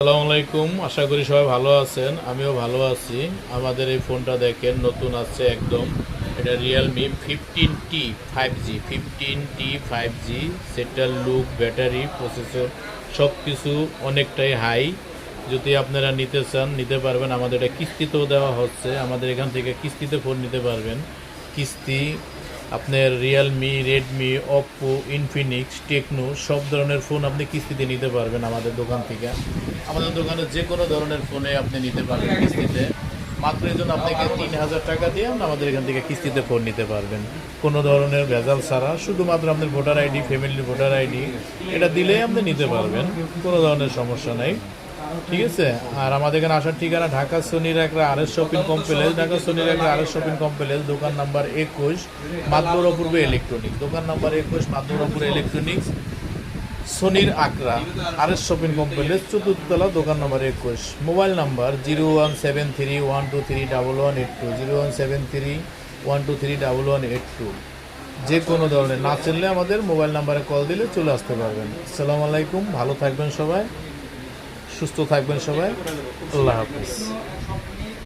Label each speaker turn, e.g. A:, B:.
A: আসসালামু আলাইকুম, আশা করি সবাই ভালো আছেন। আমিও ভালো আছি। আমাদের এই ফোনটা দেখেন, নতুন আছে একদম। এটা Realme 15T 5G 15T 5G। সেটার লুক, ব্যাটারি, প্রসেসর সব কিছু অনেকটাই হাই। যদি আপনারা নিতে চান নিতে পারবেন। আমাদের এটা কিস্তিতেও দেওয়া হচ্ছে, আমাদের এখান থেকে কিস্তিতে ফোন নিতে পারবেন। কিস্তি আপনার Realme, Redmi, Oppo, Infinix, Tecno সব ধরনের ফোন আপনি কিস্তিতে নিতে পারবেন আমাদের দোকান থেকে। আমাদের দোকানে যে কোনো ধরনের ফোনে আপনি নিতে পারবেন কিস্তিতে। মাত্র এই জন্য আপনাকে 3,000 টাকা দিয়ে আপনি আমাদের এখান থেকে কিস্তিতে ফোন নিতে পারবেন, কোনো ধরনের ভেজাল ছাড়া। শুধুমাত্র আপনার ভোটার আইডি, ফ্যামিলির ভোটার আইডি এটা দিলেই আপনি নিতে পারবেন, কোনো ধরনের সমস্যা নেই। ঠিক আছে। আর আমাদের এখানে আসার ঠিকানা ঢাকা সনির একটা আরএস শপিং কমপ্লেক্স, ঢাকা সনির একটা আরএস শপিং কমপ্লেক্স, দোকান নাম্বার 21, মাদুর অপূর্ব ইলেকট্রনিক্স। দোকান নাম্বার 21, মাদুর অপূর্ব ইলেকট্রনিক্স, সনির আকরা, আরএস শপিং কমপ্লেক্স, চতুর্থতলা, দোকান নাম্বার 21। Mobile number 0173123182, 0173123182। যে কোনো ধরনের না চিনলে আমাদের মোবাইল নাম্বারে কল দিলে চলে আসতে পারবেন। আসসালামু আলাইকুম, ভালো থাকবেন সবাই, সুস্থ থাকবেন সবাই। আল্লাহ হাফিজ।